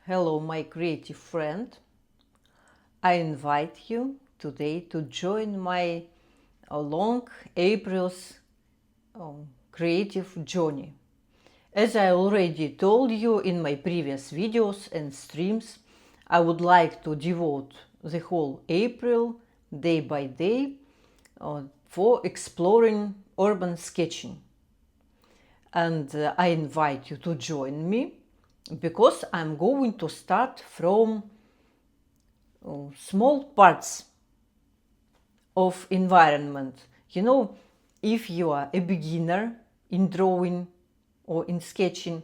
Hello, my creative friend. I invite you today to join my long April's creative journey. As I already told you in my previous videos and streams, I would like to devote the whole April, day by day, for exploring urban sketching. And I invite you to join me because I'm going to start from small parts of environment. You know, if you are a beginner in drawing or in sketching,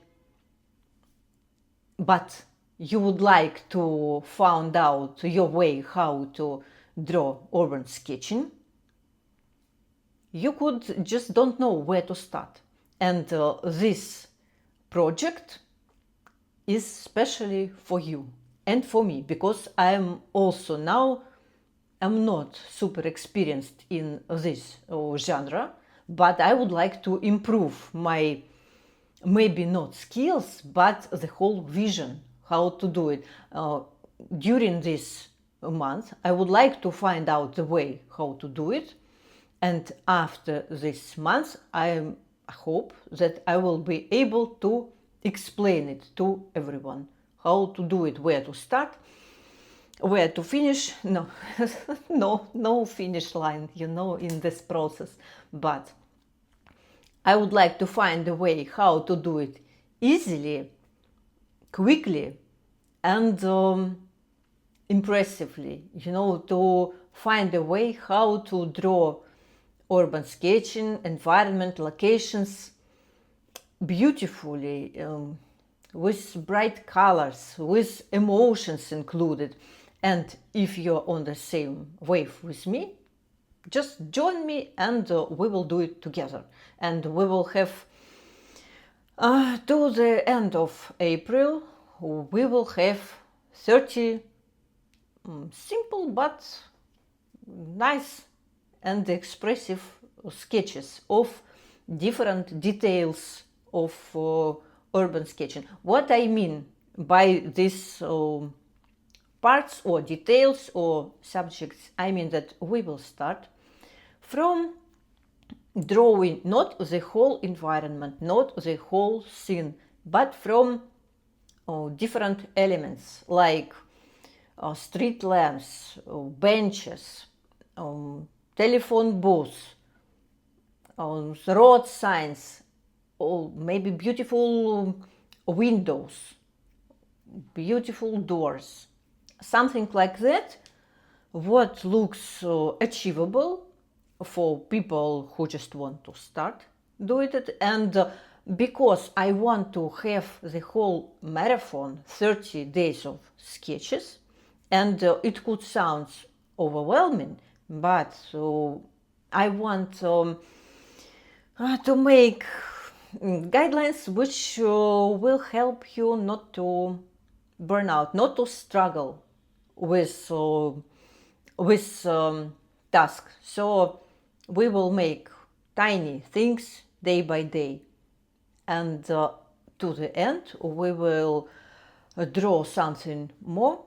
but you would like to find out your way how to draw urban sketching, you could just don't know where to start. And this project is specially for you and for me, because I'm also now, I'm not super experienced in this genre, but I would like to improve my, maybe not skills, but the whole vision, how to do it. During this month, I would like to find out the way how to do it. And after this month, I hope that I will be able to explain it to everyone, how to do it, where to start, where to finish. No, no finish line, you know, in this process. But I would like to find a way how to do it easily, quickly, and impressively, you know, to find a way how to draw urban sketching, environment, locations beautifully, with bright colors, with emotions included. And if you're on the same wave with me, just join me and we will do it together. And we will have, to the end of April, we will have 30 simple but nice and expressive sketches of different details of urban sketching. What I mean by these parts or details or subjects, I mean that we will start from drawing not the whole environment, not the whole scene, but from different elements like street lamps, benches, telephone booths, road signs, or maybe beautiful windows, beautiful doors, something like that, what looks achievable for people who just want to start doing it. And because I want to have the whole marathon, 30 days of sketches, and it could sound overwhelming, but I want to make guidelines which will help you not to burn out, not to struggle with task. So we will make tiny things day by day, and to the end we will draw something more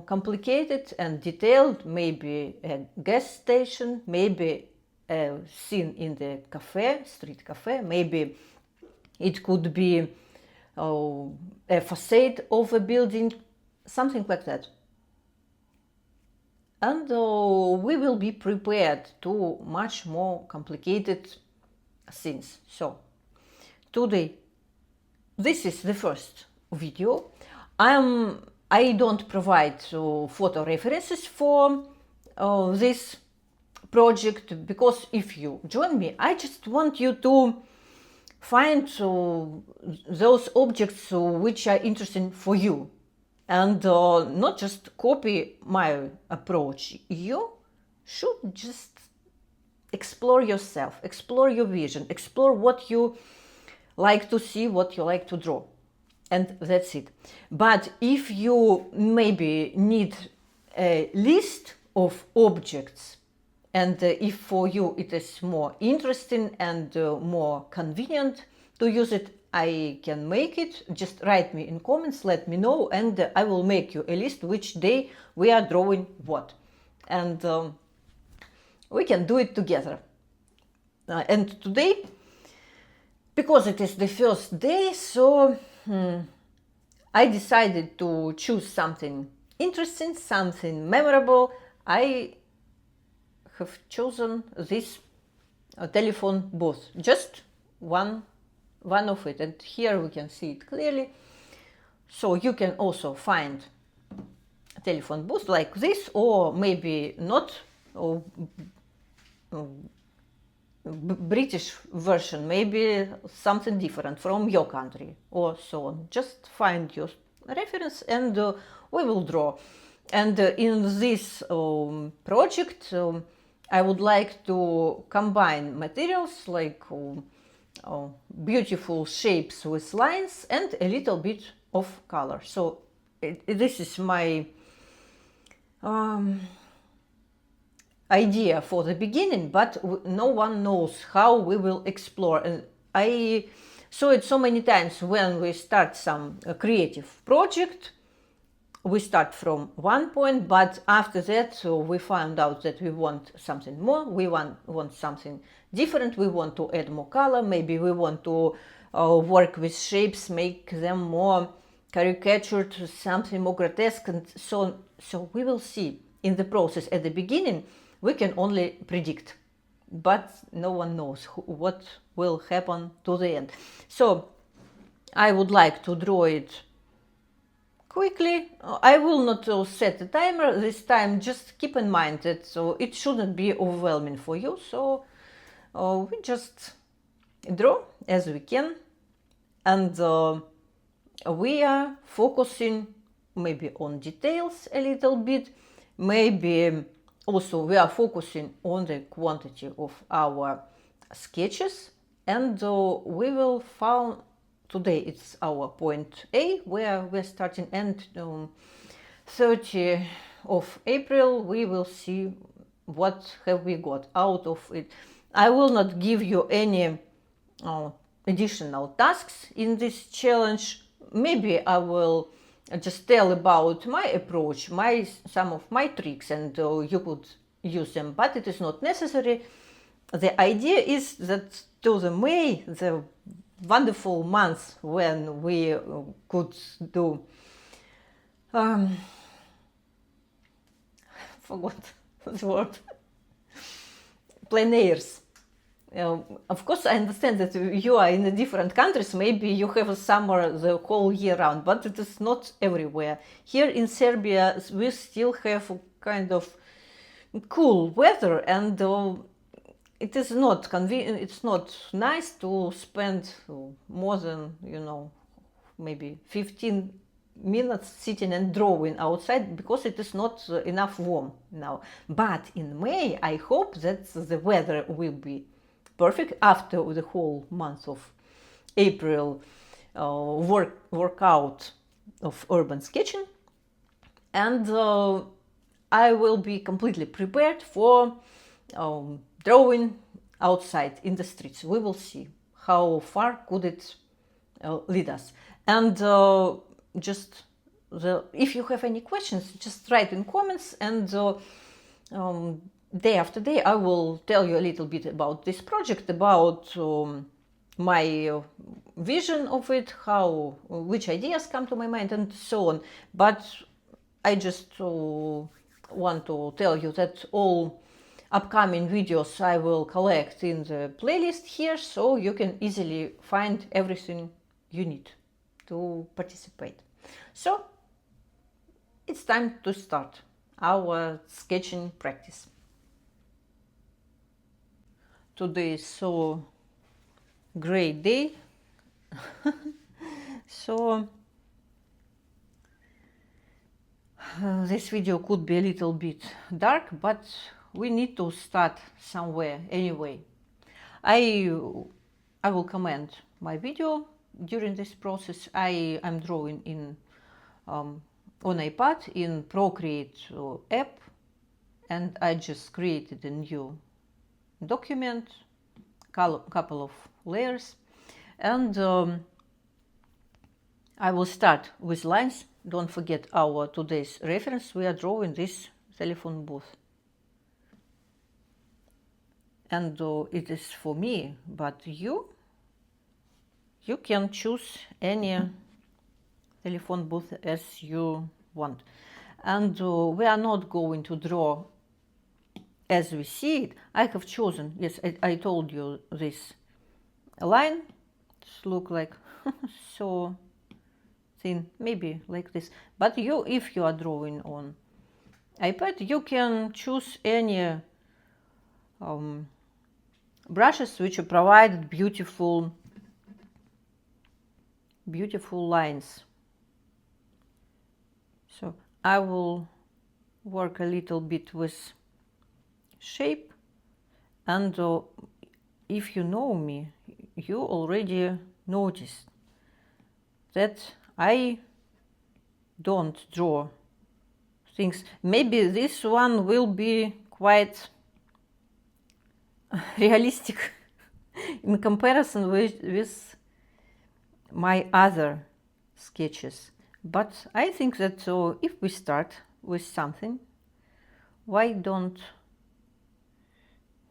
complicated and detailed, maybe a gas station, maybe a scene in the cafe, street cafe, maybe it could be a facade of a building, something like that. And we will be prepared to much more complicated things. So today, this is the first video. I don't provide photo references for this project, because if you join me, I just want you to find those objects which are interesting for you, and not just copy my approach. You should just explore yourself, explore your vision, explore what you like to see, what you like to draw, and that's it. But if you maybe need a list of objects, and if for you it is more interesting and more convenient to use it I can make it, just write me in comments, let me know, and I will make you a list which day we are drawing what. And we can do it together. And today, because it is the first day, so I decided to choose something interesting, something memorable. I have chosen this telephone booth, just one of it, and here we can see it clearly. So you can also find a telephone booth like this, or maybe not, or British version, maybe something different from your country, or so on. Just find your reference and we will draw. And in this project, I would like to combine materials like beautiful shapes with lines and a little bit of color. So this is my idea for the beginning, but no one knows how we will explore. And I saw it so many times when we start some creative project. We start from one point, but after that we found out that we want something more, we want something different, we want to add more color, maybe we want to work with shapes, make them more caricatured, something more grotesque, and so on. So we will see in the process. At the beginning we can only predict, but no one knows what will happen to the end. So I would like to draw it quickly. I will not set a timer this time. Just keep in mind that it shouldn't be overwhelming for you. So we just draw as we can, and we are focusing maybe on details a little bit. Maybe also we are focusing on the quantity of our sketches, and we will find. Today it's our point A, where we're starting, and 30th of April we will see what have we got out of it. I will not give you any additional tasks in this challenge. Maybe I will just tell about my approach, some of my tricks, and you could use them, but it is not necessary. The idea is that to the May, the wonderful month when we could do forgot the word, plein airs. Of course, I understand that you are in different countries, maybe you have a summer the whole year round, but it is not everywhere. Here in Serbia we still have kind of cool weather, and it is not convenient, it's not nice to spend more than, maybe 15 minutes sitting and drawing outside, because it is not enough warm now. But in May, I hope that the weather will be perfect after the whole month of April workout of urban sketching. And I will be completely prepared for drawing outside in the streets. We will see how far could it lead us. And if you have any questions, just write in comments, and day after day I will tell you a little bit about this project, about my vision of it, which ideas come to my mind, and so on. But I just want to tell you that all upcoming videos I will collect in the playlist here, so you can easily find everything you need to participate. So it's time to start our sketching practice. Today is so great day. So this video could be a little bit dark, but we need to start somewhere anyway. I will comment my video during this process. I am drawing in on iPad in Procreate app, and I just created a new document, couple of layers, and I will start with lines. Don't forget our today's reference. We are drawing this telephone booth. And it is for me, but you can choose any telephone booth as you want. And we are not going to draw as we see it. I have chosen, yes, I told you this line look like so thin, maybe like this. But you, if you are drawing on iPad, you can choose any brushes which provide beautiful lines. So I will work a little bit with shape, and if you know me, you already noticed that I don't draw things. Maybe this one will be quite realistic in comparison with my other sketches. But I think that if we start with something, why don't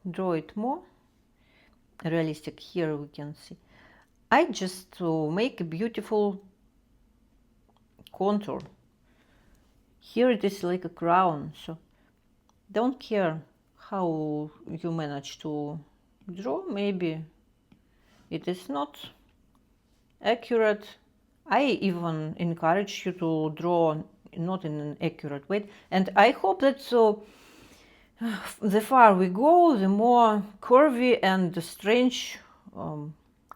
draw it more realistic? Here we can see. I just make a beautiful contour. Here it is like a crown, so don't care how you manage to draw. Maybe it is not accurate. I even encourage you to draw not in an accurate way, and I hope that the far we go, the more curvy and strange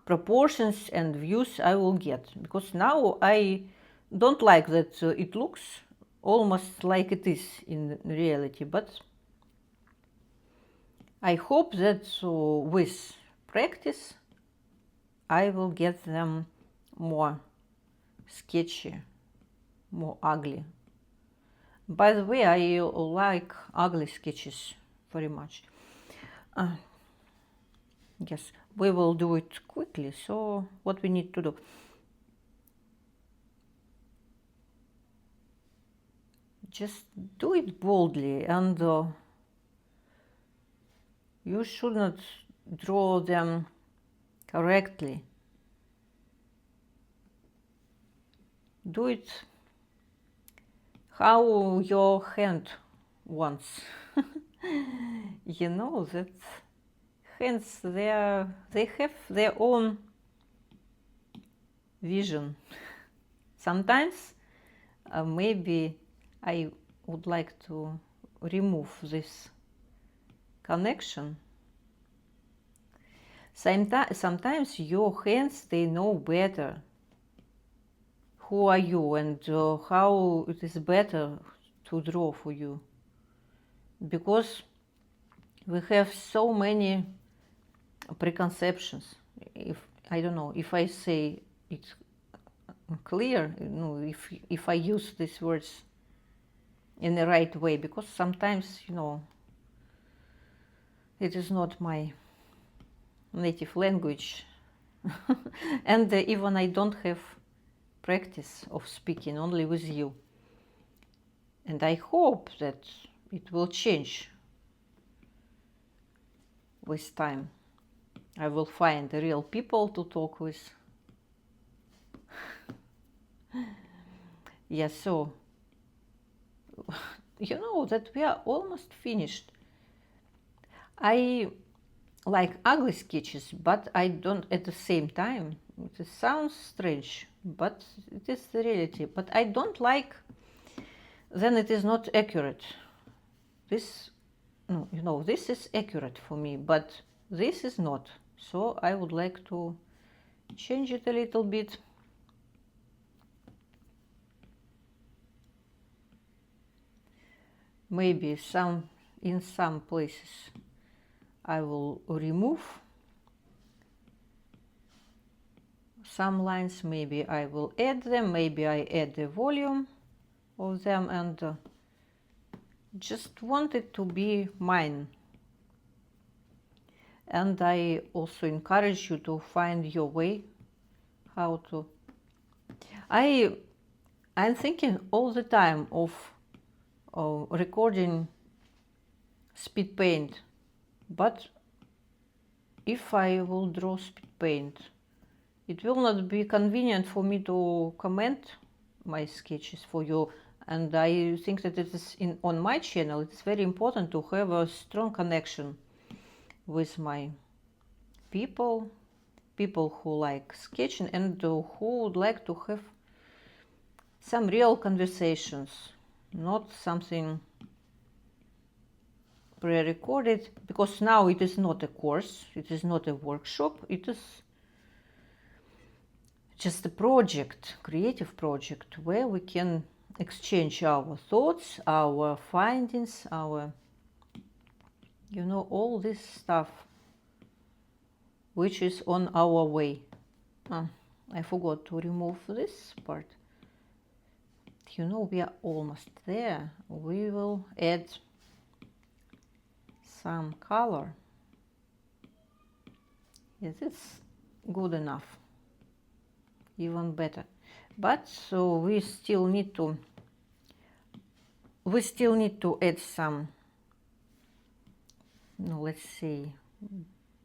proportions and views I will get, because now I don't like that it looks almost like it is in reality. But I hope that with practice I will get them more sketchy, more ugly. By the way, I like ugly sketches very much. Yes, we will do it quickly. So what we need to do? Just do it boldly, and you should not draw them correctly. Do it how your hand wants. You know that hands, they have their own vision. Sometimes maybe I would like to remove this connection. Sometimes your hands, they know better who are you and how it is better to draw for you, because we have so many preconceptions. If I don't know if I say it's clear, you know, if I use these words in the right way, because sometimes, you know, it is not my native language and even I don't have practice of speaking only with you, and I hope that it will change with time. I will find the real people to talk with. Yes, so you know that we are almost finished. I like ugly sketches, but I don't at the same time. It sounds strange, but it is the reality. But I don't like, then it is not accurate. This, no, you know, this is accurate for me, but this is not. So I would like to change it a little bit. Maybe in some places I will remove some lines, maybe I will add them, maybe I add the volume of them, and just want it to be mine. And I also encourage you to find your way how to. I'm thinking all the time of recording speed paint, but if I will draw speed paint, it will not be convenient for me to comment my sketches for you. And I think that it is on my channel, it's very important to have a strong connection with my people who like sketching and who would like to have some real conversations, not something pre-recorded, because now it is not a course, it is not a workshop, it is just a project, creative project, where we can exchange our thoughts, our findings, our, you know, all this stuff which is on our way. I forgot to remove this part. You know, we are almost there. We will add some color. Yes, it's good enough, even better. But so we still need to add some, no, let's say,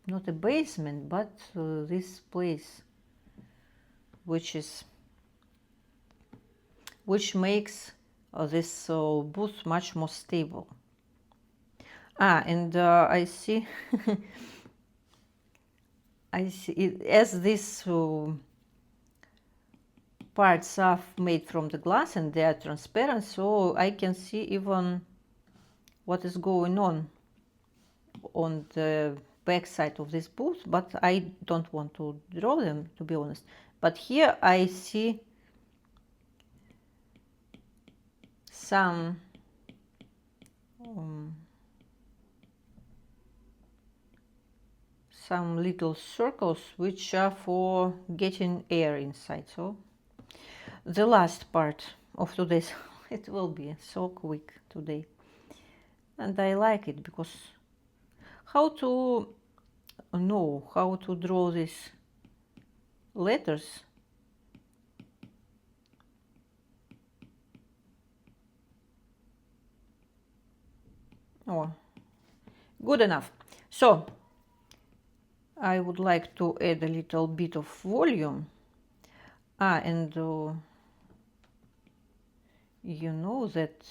not a basement, but this place which makes this booth much more stable. And I see I see it, as these parts are made from the glass and they are transparent, so I can see even what is going on the back side of this booth, but I don't want to draw them, to be honest. But here I see some little circles which are for getting air inside. So the last part of today's it will be so quick today, and I like it because how to know how to draw these letters good enough. So I would like to add a little bit of volume. And you know that,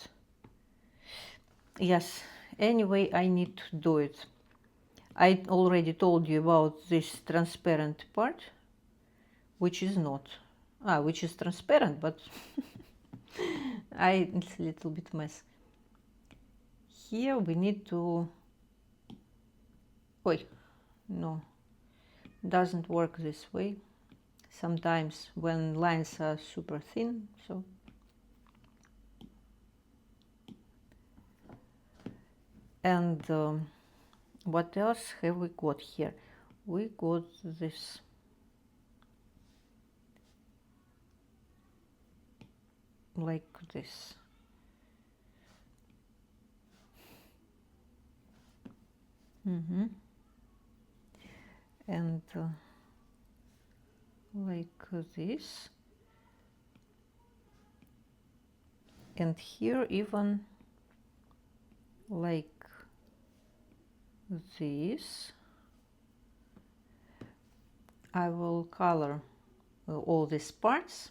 yes, anyway, I need to do it. I already told you about this transparent part, which is not, which is transparent, but it's a little bit mess. Here we need to, no, doesn't work this way. Sometimes when lines are super thin, so. And what else have we got here? We got this like this. And like this, and here even like this. I will color all these parts,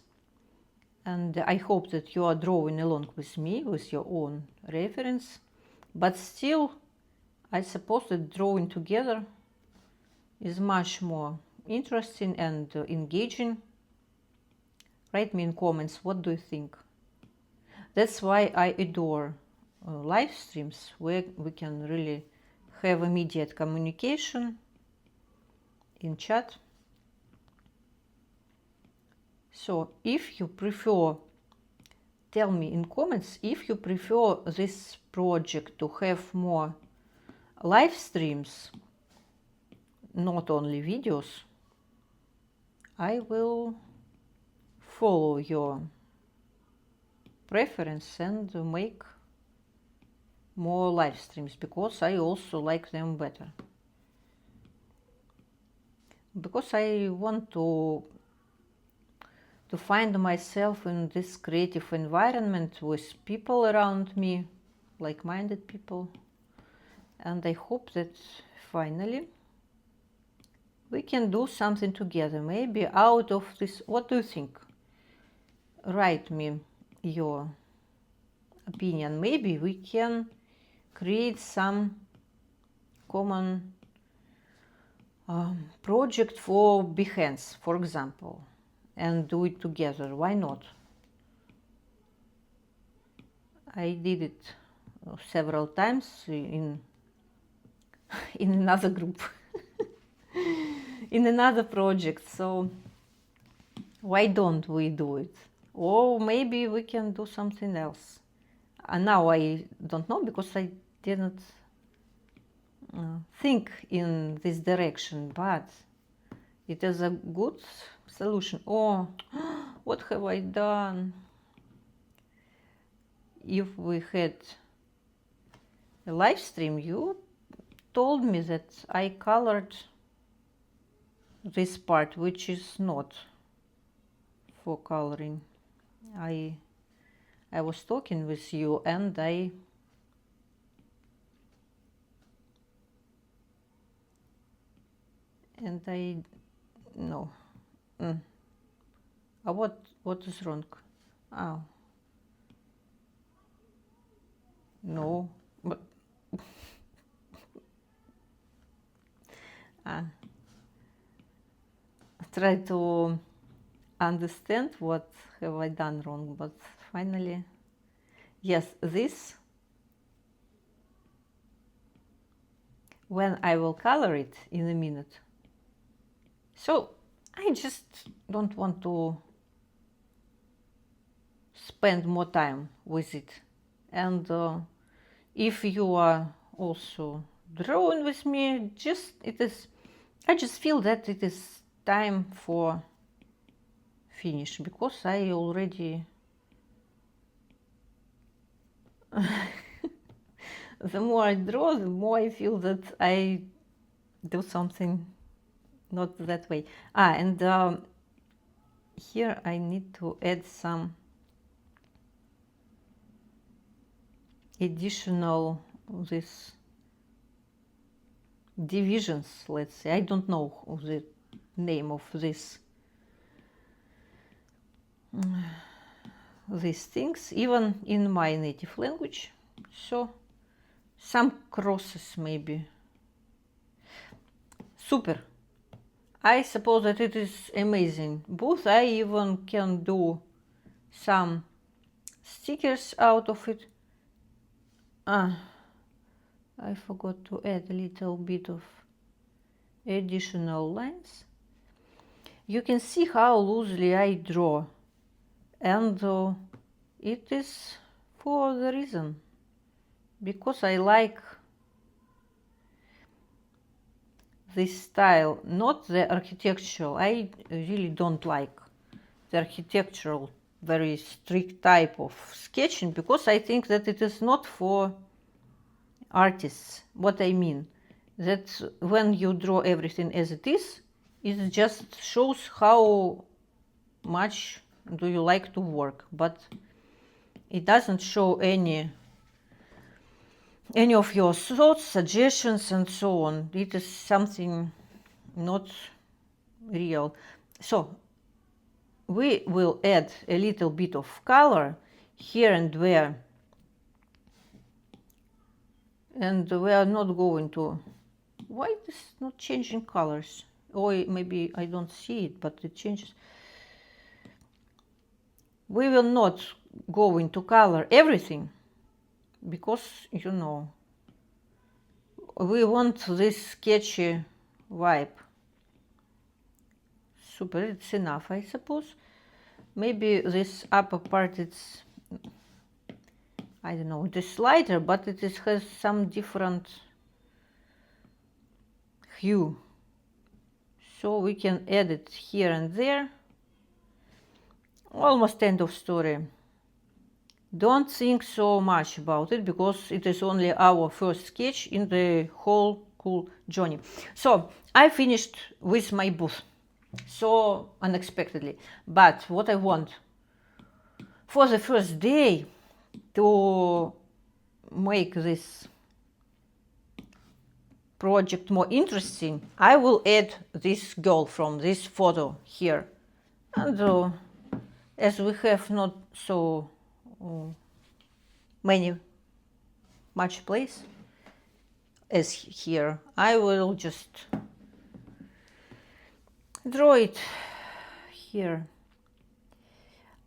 and I hope that you are drawing along with me with your own reference, but still I suppose that drawing together is much more interesting and engaging. Write me in comments, what do you think? That's why I adore live streams where we can really have immediate communication in chat. So if you prefer, tell me in comments if you prefer this project to have more live streams, not only videos. I will follow your preference and make more live streams, because I also like them better. Because I want to to find myself in this creative environment with people around me, like-minded people. And I hope that finally we can do something together, maybe out of this. What do you think? Write me your opinion. Maybe we can create some common project for Behance, for example, and do it together. Why not? I did it several times in another group, in another project. So why don't we do it? Or maybe we can do something else. And now I don't know, because I didn't think in this direction, but it is a good solution. Oh, what have I done? If we had a live stream, you told me that I colored this part, which is not for coloring. I was talking with you and I no. What is wrong? Oh. No, but try to understand what have I done wrong, but finally, yes, this, when I will color it in a minute. So I just don't want to spend more time with it. And if you are also drawing with me, I just feel that it is time for finish, because I already the more I draw, the more I feel that I do something not that way. And here I need to add some additional this divisions, let's say. I don't know the name of this these things, even in my native language. So some crosses maybe. Super. I suppose that it is amazing both. I even can do some stickers out of it. I forgot to add a little bit of additional lines. You can see how loosely I draw, and it is for the reason, because I like this style, not the architectural. I really don't like the architectural, very strict type of sketching, because I think that it is not for artists. What I mean, that when you draw everything as it is, it just shows how much do you like to work, but it doesn't show any of your thoughts, suggestions, and so on. It is something not real. So we will add a little bit of color here and there, and we are not going to. Why it is not changing colors? Or maybe I don't see it, but it changes. We will not go into color everything, because, you know, we want this sketchy vibe. Super, it's enough, I suppose. Maybe this upper part, it's, I don't know, it is lighter, but it has some different hue. So we can add it here and there. Almost end of story. Don't think so much about it, because it is only our first sketch in the whole cool journey. So I finished with my booth. so unexpectedly. But what I want for the first day to make this project more interesting, I will add this girl from this photo here. And as we have not so much place as here, I will just draw it here.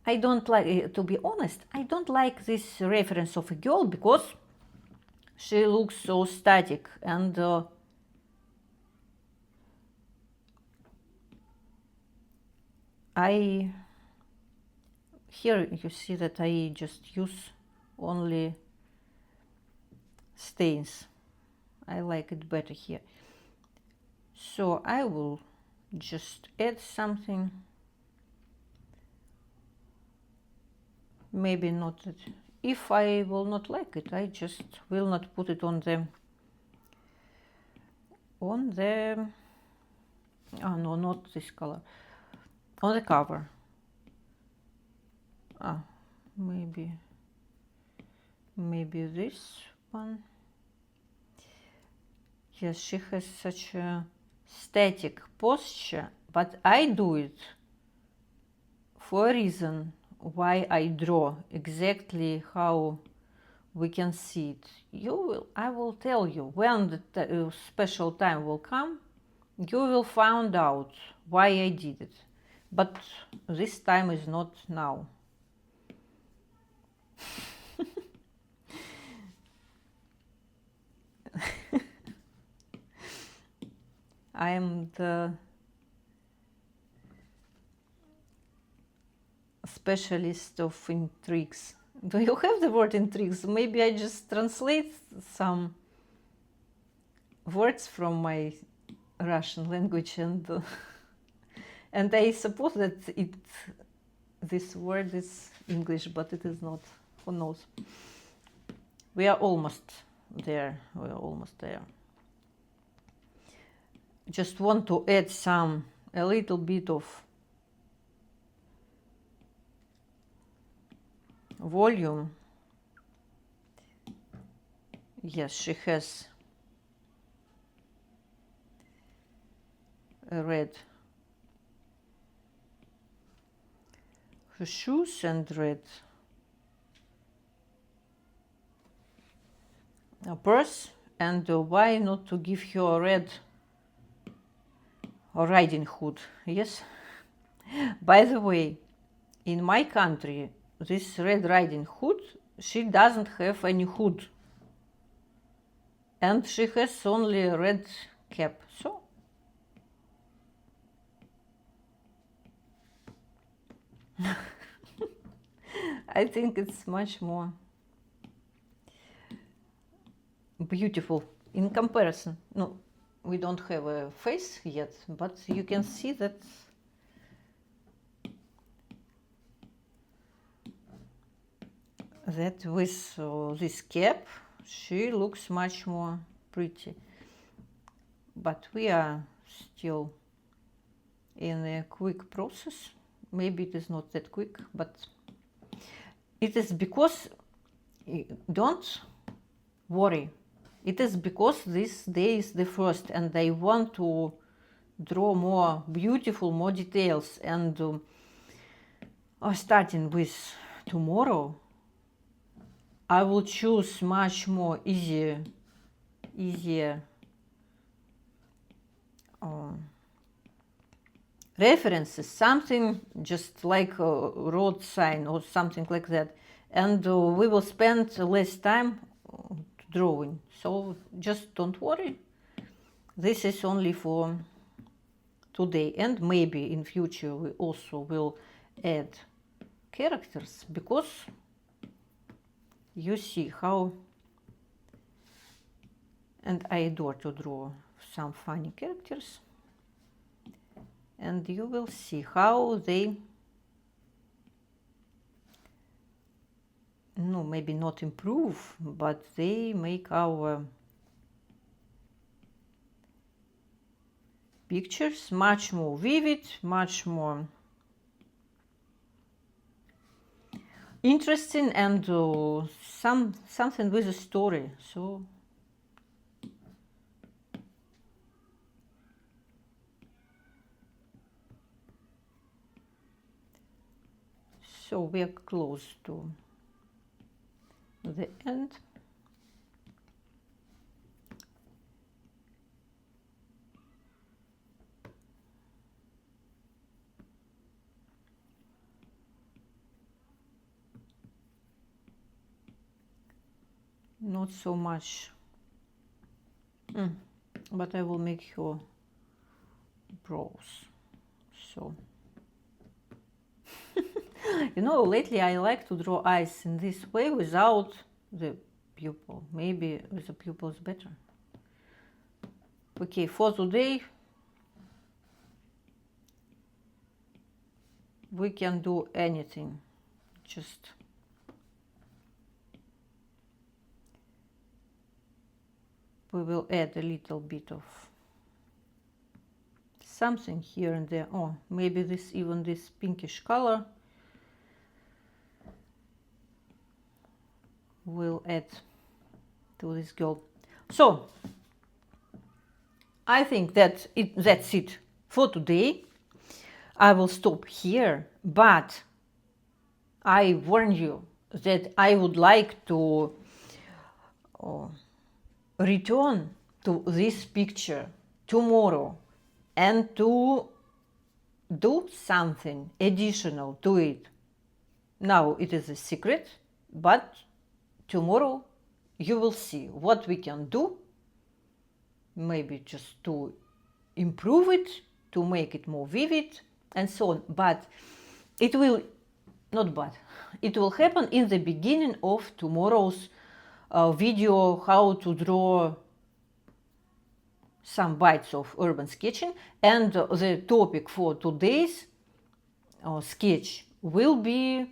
I don't like, to be honest, I don't like this reference of a girl because she looks so static, and here you see that I just use only stains. I like it better here. So I will just add something. Maybe not that. If I will not like it, I just will not put it on the oh no, not this color, on the cover. Maybe this one. Yes, she has such a static posture, but I do it for a reason why I draw exactly how we can see it. I will tell you when the special time will come. You will find out why I did it, but this time is not now. I am the specialist of intrigues. Do you have the word intrigues? Maybe I just translate some words from my Russian language, and I suppose that this word is English, but it is not. Who knows? We are almost there. We are almost there. Just want to add a little bit of volume. Yes, she has a red shoes and red purse, and why not to give her a red riding hood? Yes. By the way, in my country, this Red Riding Hood, she doesn't have any hood, and she has only a red cap. So I think it's much more beautiful in comparison. No, we don't have a face yet, but you can see that with this cap she looks much more pretty. But we are still in a quick process. Maybe it is not that quick, but it is because, don't worry, it is because this day is the first and I want to draw more beautiful, more details, and starting with tomorrow I will choose much more easier references, something just like a road sign or something like that, and we will spend less time drawing. So just don't worry, this is only for today, and maybe in future we also will add characters, because you see how, and I adore to draw some funny characters, and you will see how they, no, maybe not improve, but they make our pictures, much more vivid, much more interesting, and something with a story. So we are close to the end. Not so much, but I will make her brows. So you know, lately I like to draw eyes in this way without the pupil. Maybe with the pupil is better. Okay, for today we can do anything. Just we will add a little bit of something here and there. Oh, maybe even this pinkish color will add to this girl. So I think that's it for today. I will stop here, but I warn you that I would like to return to this picture tomorrow and to do something additional to it. Now it is a secret, but tomorrow you will see what we can do, maybe just to improve it, to make it more vivid and so on. But it will it will happen in the beginning of tomorrow's video, how to draw some bites of urban sketching, and the topic for today's sketch will be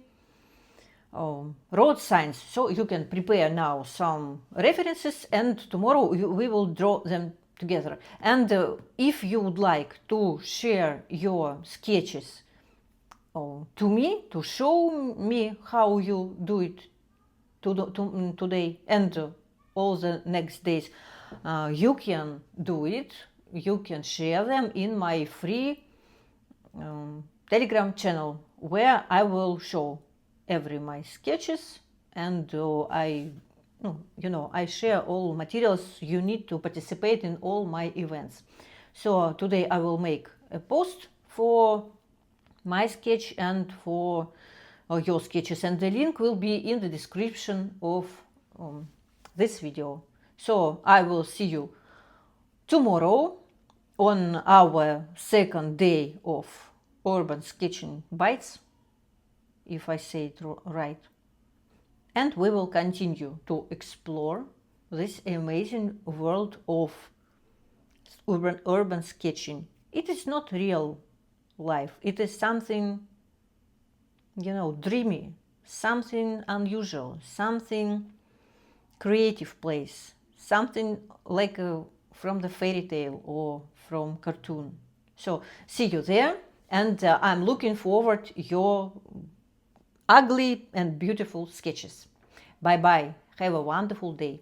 road signs. So you can prepare now some references, and tomorrow we will draw them together. And if you would like to share your sketches to me, to show me how you do it today and all the next days, you can do it. You can share them in my free Telegram channel, where I will show every my sketches, and I share all materials you need to participate in all my events. So today I will make a post for my sketch and for your sketches, and the link will be in the description of this video. So I will see you tomorrow on our second day of urban sketching bites, if I say it right. And we will continue to explore this amazing world of urban sketching. It is not real life. It is something, dreamy, something unusual, something creative place, something like from the fairy tale or from cartoon. So see you there, and I'm looking forward your ugly and beautiful sketches. Bye bye. Have a wonderful day.